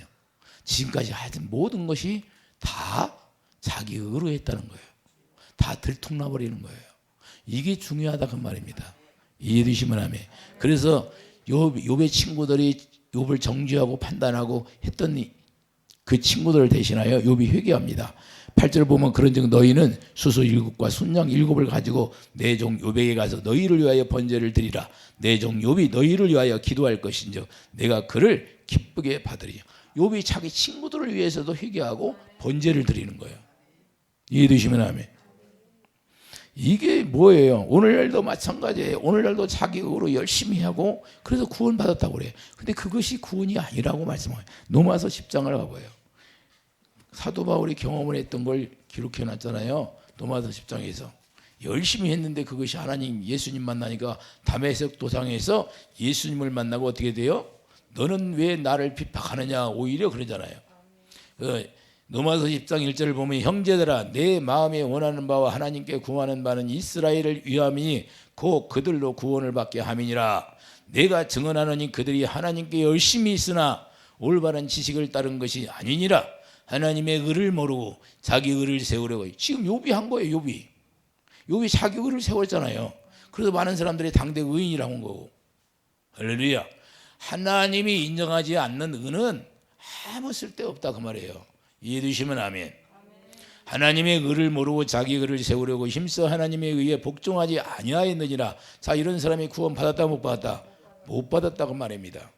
지금까지 하여튼 모든 것이 다 자기 의로 했다는 거예요. 다 들통나버리는 거예요. 이게 중요하다 그 말입니다. 이해되시면 아멘. 그래서 욥의 친구들이 욥을 정죄하고 판단하고 했던 그 친구들을 대신하여 욥이 회개합니다. 8절 보면 그런즉 너희는 수소 7과 순양 7을 가지고 내 종 욥에게 가서 너희를 위하여 번제를 드리라. 내 종 욥이 너희를 위하여 기도할 것인즉 내가 그를 기쁘게 받으리요. 욥이 자기 친구들을 위해서도 회개하고 번제를 드리는 거예요. 이해되시면 아멘. 이게 뭐예요? 오늘날도 마찬가지예요. 오늘날도 자기 의로 열심히 하고 그래서 구원받았다고 그래요. 근데 그것이 구원이 아니라고 말씀해요. 로마서 10장을 가봐요. 사도 바울이 경험을 했던 걸 기록해 놨잖아요. 로마서 10장에서 열심히 했는데 그것이 하나님 예수님 만나니까 다메섹 도상에서 예수님을 만나고 어떻게 돼요? 너는 왜 나를 핍박하느냐 오히려 그러잖아요. 로마서 10장 1절을 보면 형제들아 내 마음에 원하는 바와 하나님께 구하는 바는 이스라엘을 위함이니 곧 그들로 구원을 받게 함이니라. 내가 증언하노니 그들이 하나님께 열심히 있으나 올바른 지식을 따른 것이 아니니라. 하나님의 의를 모르고 자기 의를 세우려고. 지금 욥이 한 거예요. 욥이 자기 의를 세웠잖아요. 그래서 많은 사람들이 당대 의인이라고 한 거고. 할렐루야. 하나님이 인정하지 않는 의는 아무 쓸데없다 그 말이에요. 이해되시면 아멘. 하나님의 의를 모르고 자기 의를 세우려고 힘써 하나님의 의에 복종하지 아니하였느니라. 자, 이런 사람이 구원 받았다 못 받았다? 못 받았다고 말입니다.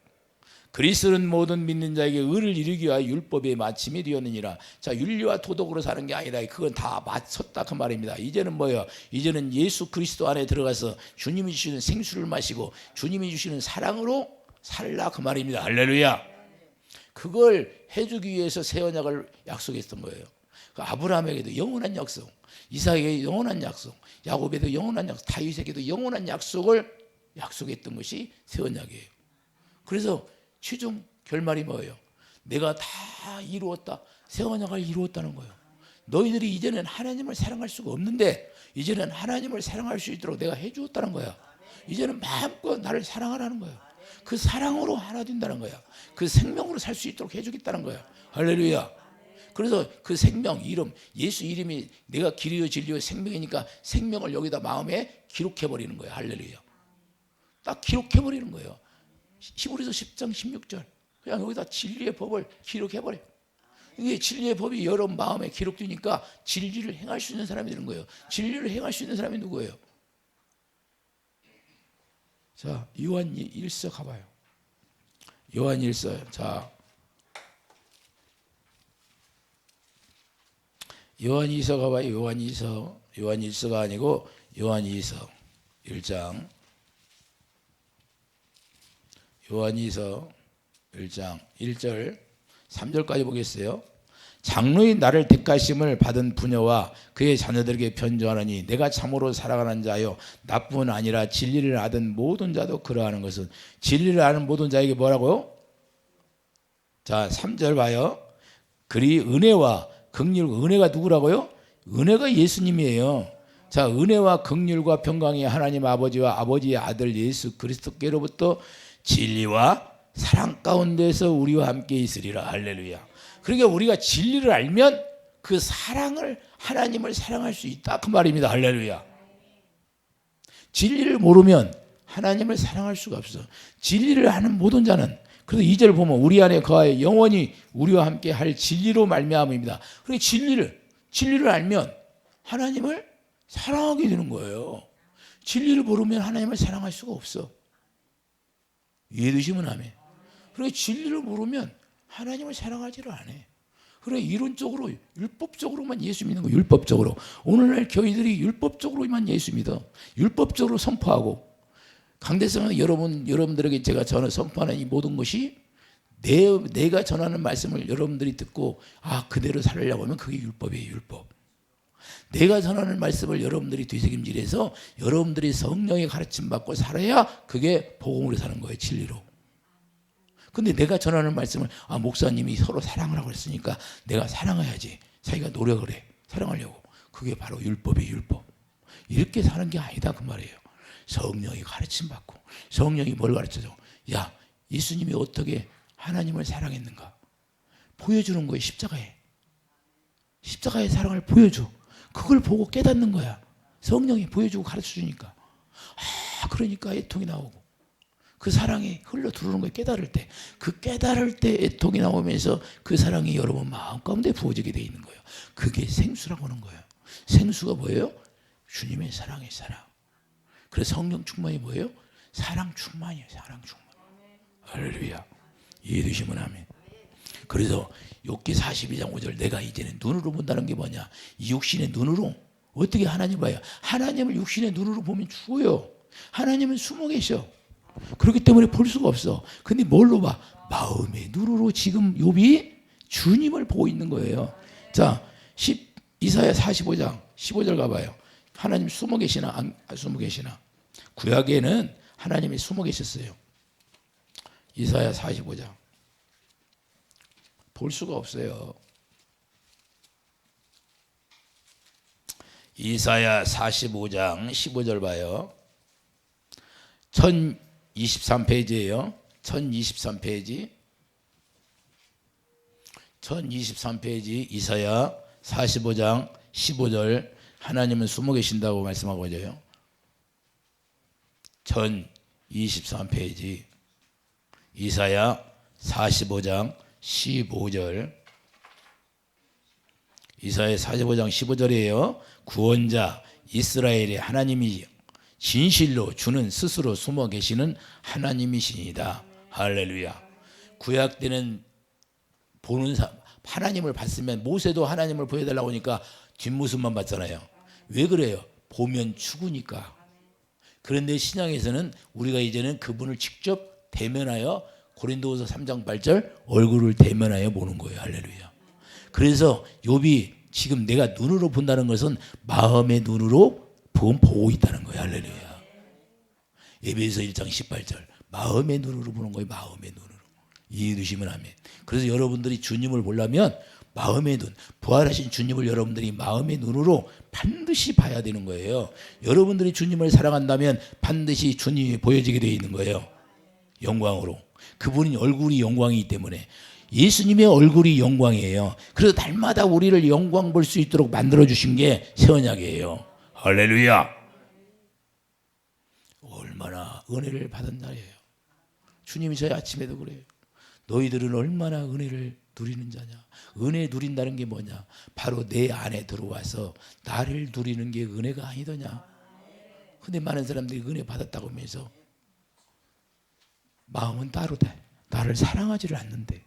그리스도는 모든 믿는 자에게 의를 이루기 위하여 율법의 마침이 되었느니라. 자, 윤리와 도덕으로 사는 게 아니라 그건 다 맞췄다 그 말입니다. 이제는 뭐예요? 이제는 예수 그리스도 안에 들어가서 주님이 주시는 생수를 마시고 주님이 주시는 사랑으로 살라 그 말입니다. 할렐루야. 그걸 해주기 위해서 새 언약을 약속했던 거예요. 그 아브라함에게도 영원한 약속, 이삭에게 영원한 약속, 야곱에도 영원한 약속, 다윗에게도 영원한 약속을 약속했던 것이 새 언약이에요. 그래서 최종 결말이 뭐예요? 내가 다 이루었다. 새 언약을 이루었다는 거예요. 너희들이 이제는 하나님을 사랑할 수가 없는데 이제는 하나님을 사랑할 수 있도록 내가 해주었다는 거야. 이제는 마음껏 나를 사랑하라는 거야. 그 사랑으로 하나 된다는 거야. 그 생명으로 살 수 있도록 해주겠다는 거야. 할렐루야. 그래서 그 생명 이름, 예수 이름이 내가 길이요 진리요 생명이니까 생명을 여기다 마음에 기록해버리는 거야. 할렐루야. 딱 기록해버리는 거예요. 히브리서 10장 16절 그냥 여기다 진리의 법을 기록해버려. 이게 진리의 법이 여러 마음에 기록되니까 진리를 행할 수 있는 사람이 되는 거예요. 진리를 행할 수 있는 사람이 누구예요? 자, 요한 1서 가봐요. 요한 1서. 자, 요한 2서 가봐요. 요한 2서. 요한 1서가 아니고 요한 2서 1장 요한이서 1장 1절 3절까지 보겠어요. 장로의 나를 택하심을 받은 부녀와 그의 자녀들에게 편지하노니 내가 참으로 사랑하는 자요 나뿐 아니라 진리를 아는 모든 자도 그러하는 것은 진리를 아는 모든 자에게 뭐라고요? 자 3절 봐요. 그리 은혜와 긍휼, 은혜가 누구라고요? 은혜가 예수님이에요. 자 은혜와 긍휼과 평강이 하나님 아버지와 아버지의 아들 예수 그리스도께로부터 진리와 사랑 가운데서 우리와 함께 있으리라. 할렐루야. 그러니까 우리가 진리를 알면 그 사랑을 하나님을 사랑할 수 있다 그 말입니다. 할렐루야. 진리를 모르면 하나님을 사랑할 수가 없어. 진리를 아는 모든 자는 그래서 2절 보면 우리 안에 거하여 영원히 우리와 함께 할 진리로 말미암음이다. 그러니까 진리를 알면 하나님을 사랑하게 되는 거예요. 진리를 모르면 하나님을 사랑할 수가 없어. 이해되시면 아멘. 그러니까 진리를 모르면 하나님을 사랑하지를 않아. 그래 이론적으로 율법적으로만 예수 믿는 거. 율법적으로 오늘날 교회들이 율법적으로만 예수 믿어. 율법적으로 선포하고 강대성은 여러분들에게 제가 선포하는 이 모든 것이 내가 전하는 말씀을 여러분들이 듣고 그대로 살으려고 하면 그게 율법이에요. 율법. 내가 전하는 말씀을 여러분들이 되새김질해서 여러분들이 성령의 가르침 받고 살아야 그게 복음으로 사는 거예요. 진리로. 근데 내가 전하는 말씀을 목사님이 서로 사랑을 하고 그랬으니까 내가 사랑해야지. 자기가 노력을 해. 사랑하려고. 그게 바로 율법이에요. 율법. 이렇게 사는 게 아니다 그 말이에요. 성령이 가르침 받고 성령이 뭘 가르쳐줘? 야 예수님이 어떻게 하나님을 사랑했는가 보여주는 거예요. 십자가의 사랑을 보여줘. 그걸 보고 깨닫는 거야. 성령이 보여주고 가르쳐주니까. 그러니까 애통이 나오고 그 사랑이 흘러 들어오는 거예요. 깨달을 때. 그 깨달을 때 애통이 나오면서 그 사랑이 여러분 마음 가운데 부어지게 돼 있는 거예요. 그게 생수라고 하는 거예요. 생수가 뭐예요? 주님의 사랑의 사랑. 그래서 성령 충만이 뭐예요? 사랑 충만이에요. 사랑 충만. 할렐루야. 이해되시면 아멘. 그래서 욥기 42장 5절 내가 이제는 눈으로 본다는 게 뭐냐? 이 육신의 눈으로 어떻게 하나님 봐요? 하나님을 육신의 눈으로 보면 죽어요. 하나님은 숨어 계셔. 그렇기 때문에 볼 수가 없어. 근데 뭘로 봐? 마음의 눈으로 지금 욥이 주님을 보고 있는 거예요. 자, 이사야 45장 15절 가봐요. 하나님 숨어 계시나 안 숨어 계시나? 구약에는 하나님이 숨어 계셨어요. 이사야 45장 볼 수가 없어요. 이사야 45장 15절 봐요. 1023페이지예요. 1023페이지. 1023페이지 이사야 45장 15절 하나님은 숨어 계신다고 말씀하고 있어요. 1023페이지 이사야 45장 15절 이사야 45장 15절이에요. 구원자 이스라엘의 하나님이 진실로 주는 스스로 숨어 계시는 하나님이시니다. 할렐루야. 구약 때는 보는 하나님을 봤으면 모세도 하나님을 보여달라고 하니까 뒷모습만 봤잖아요. 왜 그래요? 보면 죽으니까. 그런데 신약에서는 우리가 이제는 그분을 직접 대면하여 고린도후서 3장 8절 얼굴을 대면하여 보는 거예요. 할렐루야. 그래서 욥이 지금 내가 눈으로 본다는 것은 마음의 눈으로 보고 있다는 거예요. 할렐루야. 에베소 1장 18절 마음의 눈으로 보는 거예요. 마음의 눈으로. 이해되시면 아멘. 그래서 여러분들이 주님을 보려면 마음의 눈, 부활하신 주님을 여러분들이 마음의 눈으로 반드시 봐야 되는 거예요. 여러분들이 주님을 사랑한다면 반드시 주님이 보여지게 되어 있는 거예요. 영광으로. 그분이 얼굴이 영광이기 때문에 예수님의 얼굴이 영광이에요. 그래서 날마다 우리를 영광 볼 수 있도록 만들어주신 게 새 언약이에요. 할렐루야. 얼마나 은혜를 받은 날이에요. 주님이 저희 아침에도 그래요. 너희들은 얼마나 은혜를 누리는 자냐. 은혜 누린다는 게 뭐냐. 바로 내 안에 들어와서 나를 누리는 게 은혜가 아니더냐. 근데 많은 사람들이 은혜 받았다고 하면서 마음은 따로다. 나를 사랑하지를 않는데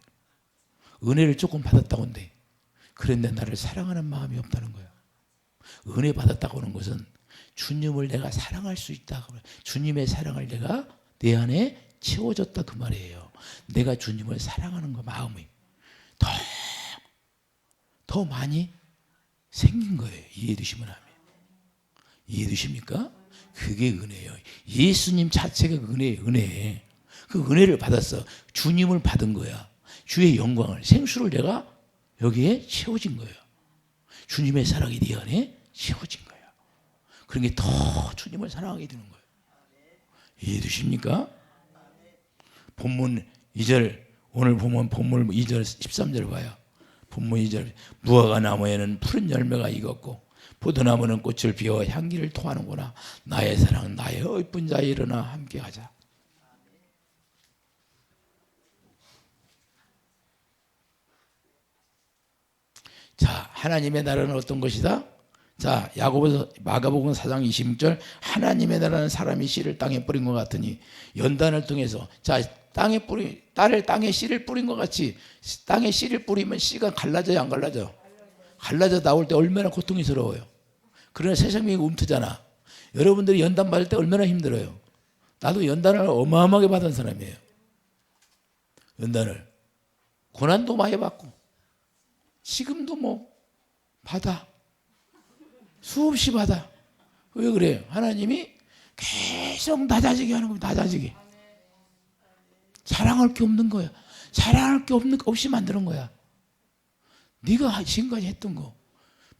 은혜를 조금 받았다고 한데 그런데 나를 사랑하는 마음이 없다는 거야. 은혜 받았다고 하는 것은 주님을 내가 사랑할 수 있다. 주님의 사랑을 내가 내 안에 채워졌다 그 말이에요. 내가 주님을 사랑하는 거 마음이 더, 더 많이 생긴 거예요. 이해되시면 하면. 이해되십니까? 그게 은혜예요. 예수님 자체가 은혜예요. 은혜. 그 은혜를 받았어. 주님을 받은 거야. 주의 영광을, 생수를 내가 여기에 채워진 거예요. 주님의 사랑이 네 안에 채워진 거예요. 그런 게 더 주님을 사랑하게 되는 거예요. 이해되십니까? 본문 2절, 오늘 보면 본문 2절 13절 봐요. 본문 2절, 무화과 나무에는 푸른 열매가 익었고 포도나무는 꽃을 피워 향기를 토하는구나. 나의 사랑, 나의 예쁜 자여 일어나 함께 하자. 자, 하나님의 나라는 어떤 것이다? 자, 야고보서 마가복음 4장 26절, 하나님의 나라는 사람이 씨를 땅에 뿌린 것 같으니 연단을 통해서, 자, 땅에 씨를 뿌린 것 같이 땅에 씨를 뿌리면 씨가 갈라져요, 안 갈라져? 갈라져 나올 때 얼마나 고통스러워요. 그러나 세상이 움트잖아. 여러분들이 연단 받을 때 얼마나 힘들어요. 나도 연단을 어마어마하게 받은 사람이에요. 연단을 고난도 많이 받고 지금도 뭐 받아. 수없이 받아. 왜 그래요? 하나님이 계속 낮아지게 하는 거예요. 낮아지게. 자랑할 게 없는 거야. 자랑할 게 없이 만드는 거야. 네가 지금까지 했던 거,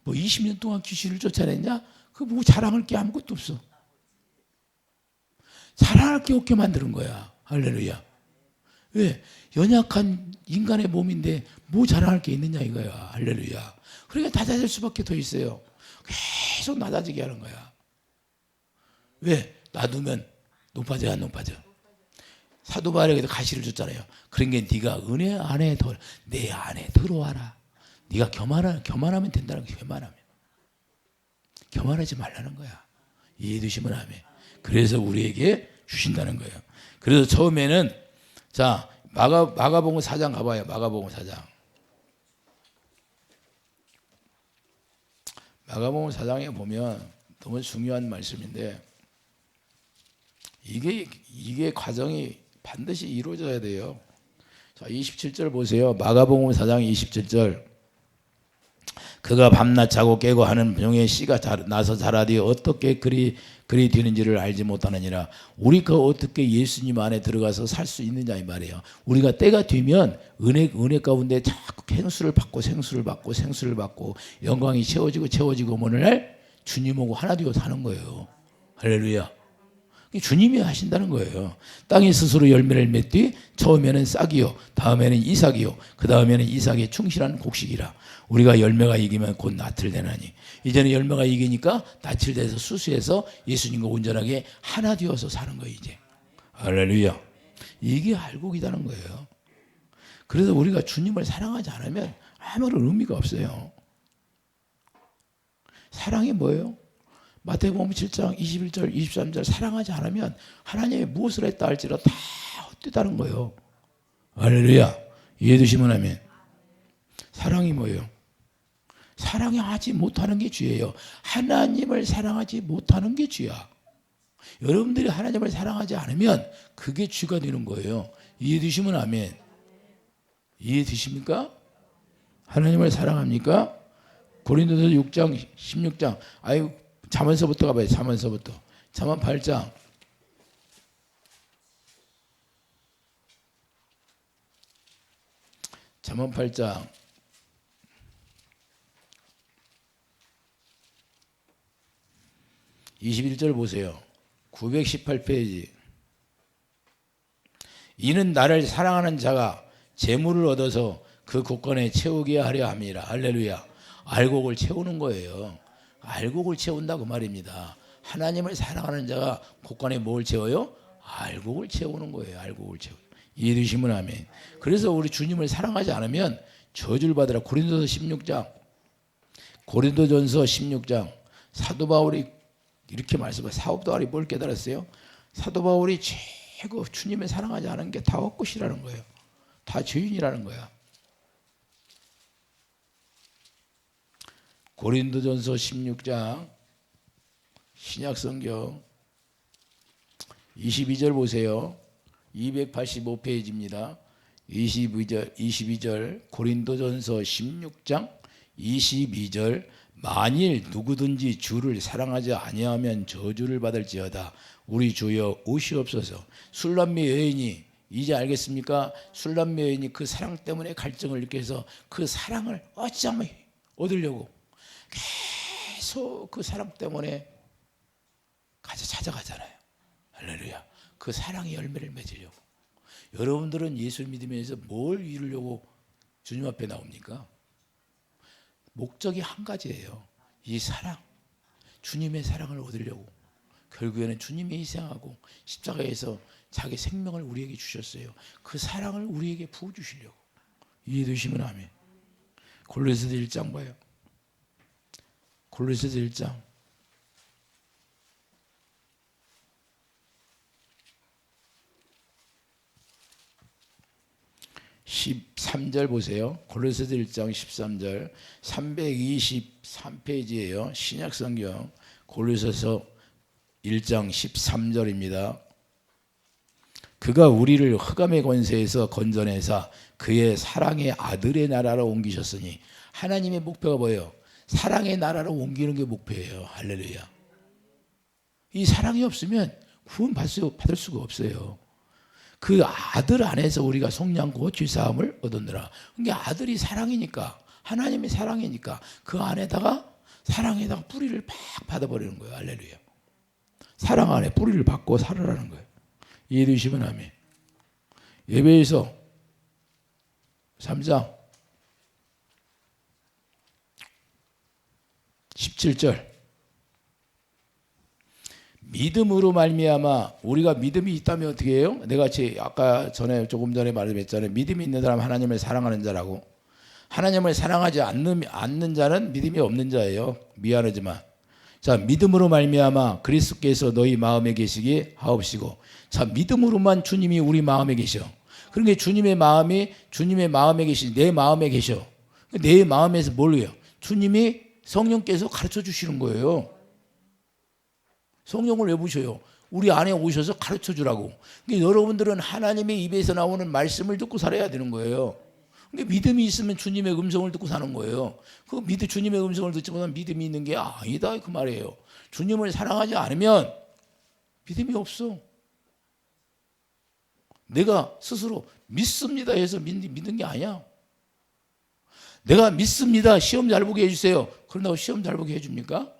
뭐 20년 동안 귀신을 쫓아냈냐? 그 뭐 자랑할 게 아무것도 없어. 자랑할 게 없게 만드는 거야. 할렐루야. 왜? 연약한 인간의 몸인데 뭐 자랑할 게 있느냐 이거야. 할렐루야. 그러니까 낮아질 수밖에 더 있어요. 계속 낮아지게 하는 거야. 왜? 놔두면 높아져 안 높아져? 사도 바울에게도 가시를 줬잖아요. 그런 게 네가 은혜 안에 내 안에 들어와라. 네가 교만하면 된다는 거야. 교만하지 말라는 거야. 이해되시면 아멘. 그래서 우리에게 주신다는 거예요. 그래서 처음에는, 자, 마가복음 4장 가봐요. 마가복음 4장. 마가복음 4장에 보면 너무 중요한 말씀인데, 이게 과정이 반드시 이루어져야 돼요. 자, 27절 보세요. 마가복음 4장 27절. 그가 밤낮 자고 깨고 하는 병에 씨가 나서 자라되 어떻게 그리 되는지를 알지 못하느니라. 우리가 어떻게 예수님 안에 들어가서 살 수 있느냐 이 말이에요. 우리가 때가 되면 은혜 가운데 자꾸 생수를 받고 영광이 채워지고 어느 날 주님하고 하나 되어 사는 거예요. 할렐루야. 주님이 하신다는 거예요. 땅이 스스로 열매를 맺되 처음에는 싹이요, 다음에는 이삭이요, 그 다음에는 이삭의 충실한 곡식이라. 우리가 열매가 이기면 곧 낫을 내나니. 이제는 열매가 이기니까 낫을 내서 수수해서 예수님과 온전하게 하나 되어서 사는 거예요. 이제. 할렐루야. 이게 알곡이라는 거예요. 그래서 우리가 주님을 사랑하지 않으면 아무런 의미가 없어요. 사랑이 뭐예요? 마태복음 7장 21절 23절 사랑하지 않으면 하나님이 무엇을 했다 할지라도 다 헛되다는 거예요. 할렐루야. 이해되시면 아멘. 사랑이 뭐예요? 사랑하지 못하는 게 죄예요. 하나님을 사랑하지 못하는 게 죄야. 여러분들이 하나님을 사랑하지 않으면 그게 죄가 되는 거예요. 이해되시면 아멘. 이해되십니까? 하나님을 사랑합니까? 고린도서 6장 16장. 아유, 잠언서부터 가봐요. 잠언서부터. 잠언 8장. 잠언 8장. 21절 보세요. 918페이지. 이는 나를 사랑하는 자가 재물을 얻어서 그 곳간에 채우게 하려 함이라. 할렐루야. 알곡을 채우는 거예요. 알곡을 채운다고 말입니다. 하나님을 사랑하는 자가 곳간에 뭘 채워요? 알곡을 채우는 거예요. 알곡을 채워요. 이해되시면 아멘. 그래서 우리 주님을 사랑하지 않으면 저주를 받으라. 고린도전서 16장 사도 바울이 이렇게 말씀해요. 사도 바울이 뭘 깨달았어요? 사도 바울이 최고 주님을 사랑하지 않은 게 다 헛것이라는 거예요. 다 죄인이라는 거야. 고린도전서 16장 신약성경 22절 보세요. 285페이지입니다. 22절 고린도전서 16장 22절 만일 누구든지 주를 사랑하지 아니하면 저주를 받을지어다. 우리 주여 오시옵소서. 술남매 여인이 이제 알겠습니까? 술남매 여인이 그 사랑 때문에 갈증을 느껴서 그 사랑을 어찌하면 얻으려고 계속 그 사랑 때문에 찾아가잖아요. 할렐루야. 그 사랑의 열매를 맺으려고. 여러분들은 예수 믿으면서 뭘 이루려고 주님 앞에 나옵니까? 목적이 한 가지예요. 이 사랑, 주님의 사랑을 얻으려고. 결국에는 주님이 희생하고 십자가에서 자기 생명을 우리에게 주셨어요. 그 사랑을 우리에게 부어주시려고. 이해되시면 아멘. 골로새서 1장 봐요. 골로새서 1장 13절 보세요. 골로새서 1장 13절 323페이지예요. 신약성경 골로새서 1장 13절입니다. 그가 우리를 흑암의 권세에서 건져내사 그의 사랑의 아들의 나라로 옮기셨으니 하나님의 목표가 뭐예요? 사랑의 나라로 옮기는 게 목표예요. 할렐루야. 이 사랑이 없으면 구원 받을 수가 없어요. 그 아들 안에서 우리가 속량고 죄사함을 얻었느라. 그러니까 아들이 사랑이니까, 하나님의 사랑이니까 그 안에다가 사랑에다가 뿌리를 팍 받아버리는 거예요. 할렐루야. 사랑 안에 뿌리를 받고 살아라는 거예요. 이해되시면 아멘. 예배에서 3장 17절 믿음으로 말미암아 우리가 믿음이 있다면 어떻게 해요? 내가 아까 조금 전에 말했잖아요. 믿음이 있는 사람 하나님을 사랑하는 자라고. 하나님을 사랑하지 않는 자는 믿음이 없는 자예요. 미안하지만. 자, 믿음으로 말미암아 그리스도께서 너희 마음에 계시기 하옵시고. 자, 믿음으로만 주님이 우리 마음에 계셔. 그러니까 주님의 마음에 계시, 내 마음에 계셔. 내 마음에서 뭘 해요? 주님이 성령께서 가르쳐 주시는 거예요. 성령을 왜 부셔요? 우리 안에 오셔서 가르쳐 주라고. 그러니까 여러분들은 하나님의 입에서 나오는 말씀을 듣고 살아야 되는 거예요. 그러니까 믿음이 있으면 주님의 음성을 듣고 사는 거예요. 주님의 음성을 듣지 못하면 믿음이 있는 게 아니다 그 말이에요. 주님을 사랑하지 않으면 믿음이 없어. 내가 스스로 믿습니다 해서 믿는 게 아니야. 내가 믿습니다. 시험 잘 보게 해주세요. 그런다고 시험 잘 보게 해줍니까?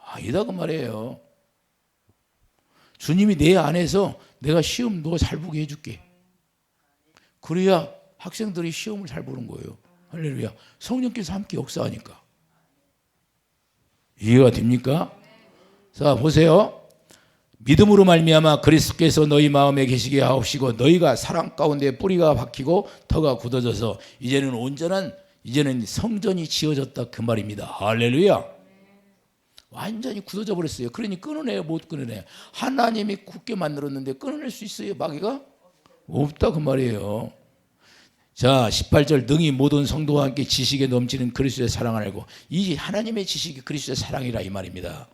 아니다 그 말이에요. 주님이 내 안에서 내가 시험 너 잘 보게 해줄게. 그래야 학생들이 시험을 잘 보는 거예요. 할렐루야. 성령께서 함께 역사하니까. 이해가 됩니까? 자 보세요. 믿음으로 말미암아 그리스도께서 너희 마음에 계시게 하옵시고 너희가 사랑 가운데 뿌리가 박히고 터가 굳어져서 이제는 성전이 지어졌다 그 말입니다. 할렐루야. 완전히 굳어져 버렸어요. 그러니 끊어내요, 못 끊어내. 하나님이 굳게 만들었는데 끊어낼 수 있어요, 마귀가? 없다 그 말이에요. 자 18절 능히 모든 성도와 함께 지식에 넘치는 그리스도의 사랑을 알고. 이 하나님의 지식이 그리스도의 사랑이라 이 말입니다.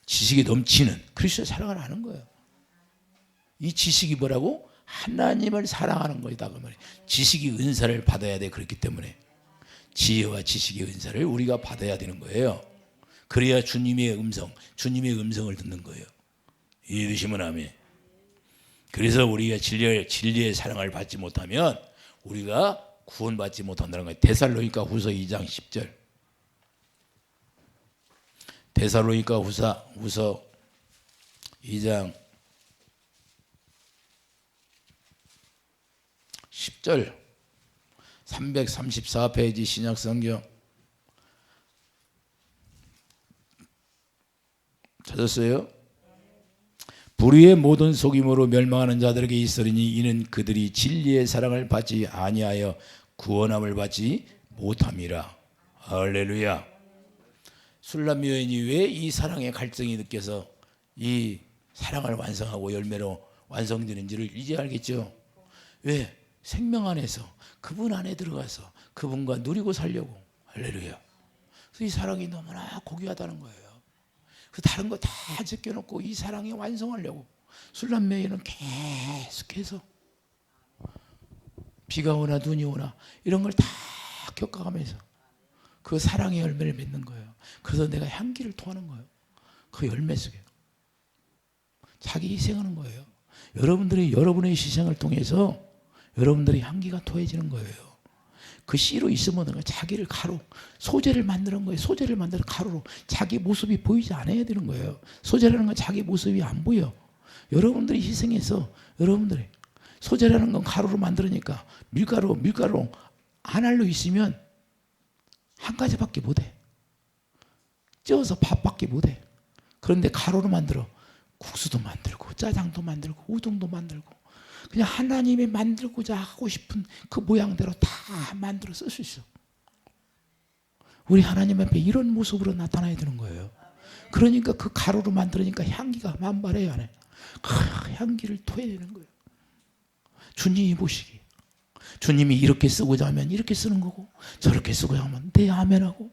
지식에 넘치는 그리스도의 사랑을 아는 거예요. 이 지식이 뭐라고? 하나님을 사랑하는 거이다 그 말이에요. 지식이 은사를 받아야 돼. 그렇기 때문에 지혜와 지식의 은사를 우리가 받아야 되는 거예요. 그래야 주님의 음성을 듣는 거예요. 이해되시면 아멘. 그래서 우리가 진리의 사랑을 받지 못하면 우리가 구원받지 못한다는 거예요. 데살로니가 후서 2장 10절. 데살로니가 후서 2장 10절 334페이지 신약성경 찾았어요? 불의의 모든 속임으로 멸망하는 자들에게 있으리니 이는 그들이 진리의 사랑을 받지 아니하여 구원함을 받지 못함이라. 할렐루야. 술람 여인이 왜 이 사랑의 갈증이 느껴서 이 사랑을 완성하고 열매로 완성되는지를 이제 알겠죠? 왜? 생명 안에서 그분 안에 들어가서 그분과 누리고 살려고. 할렐루야. 그래서 이 사랑이 너무나 고귀하다는 거예요. 그 다른 거 다 제껴놓고 이 사랑에 완성하려고. 술람매에는 계속해서 비가 오나 눈이 오나 이런 걸 다 겪어가면서 그 사랑의 열매를 맺는 거예요. 그래서 내가 향기를 토하는 거예요. 그 열매 속에 자기 희생하는 거예요. 여러분들이 여러분의 희생을 통해서 여러분들의 향기가 토해지는 거예요. 그 씨로 있으면 자기를 가루, 소재를 만드는 거예요. 소재를 만드는 가루로 자기 모습이 보이지 않아야 되는 거예요. 소재라는 건 자기 모습이 안 보여. 여러분들이 희생해서 여러분들이 소재라는 건 가루로 만들으니까 밀가루 한 알로 있으면 한 가지밖에 못해. 쪄서 밥밖에 못해. 그런데 가루로 만들어 국수도 만들고 짜장도 만들고 우동도 만들고 그냥 하나님이 만들고자 하고 싶은 그 모양대로 다 만들어 쓸 수 있어. 우리 하나님 앞에 이런 모습으로 나타나야 되는 거예요. 그러니까 그 가루로 만들으니까 향기가 만발해야 하네. 향기를 토해야 되는 거예요. 주님이 보시기. 주님이 이렇게 쓰고자 하면 이렇게 쓰는 거고 저렇게 쓰고자 하면 네 아멘하고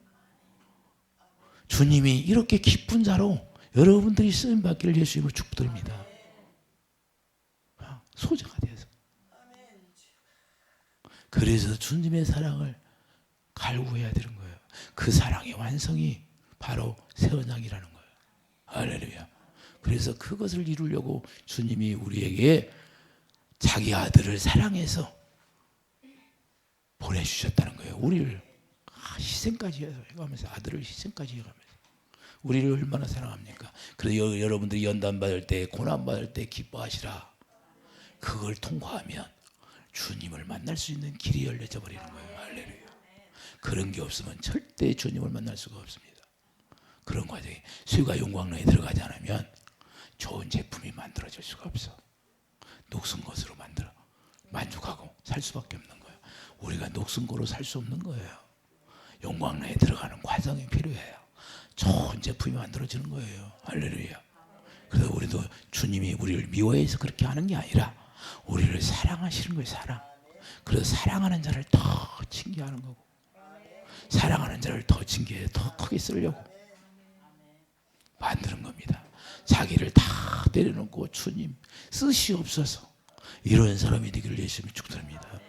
주님이 이렇게 기쁜 자로 여러분들이 쓰임받기를 예수님으로 축복드립니다. 소재가 돼서. 그래서 주님의 사랑을 갈구해야 되는 거예요. 그 사랑의 완성이 바로 새 언약이라는 거예요. 할렐루야. 그래서 그것을 이루려고 주님이 우리에게 자기 아들을 사랑해서 보내주셨다는 거예요. 우리를 희생까지 해가면서 아들을 희생까지 해가면서 우리를 얼마나 사랑합니까? 그래서 여러분들이 연단 받을 때 고난 받을 때 기뻐하시라. 그걸 통과하면 주님을 만날 수 있는 길이 열려져 버리는 거예요. 할렐루야. 그런 게 없으면 절대 주님을 만날 수가 없습니다. 그런 과정에 수요가 용광로에 들어가지 않으면 좋은 제품이 만들어질 수가 없어. 녹슨 것으로 만들어 만족하고 살 수밖에 없는 거예요. 우리가 녹슨 거로 살 수 없는 거예요. 용광로에 들어가는 과정이 필요해요. 좋은 제품이 만들어지는 거예요. 할렐루야. 그래서 우리도 주님이 우리를 미워해서 그렇게 하는 게 아니라 우리를 사랑하시는 거예요. 사랑. 그래서 사랑하는 자를 더 징계하는 거고 사랑하는 자를 더 징계해 더 크게 쓰려고 만드는 겁니다. 자기를 다 내려놓고 주님 쓰시옵소서 이런 사람이 되기를 예수님이 축복합니다.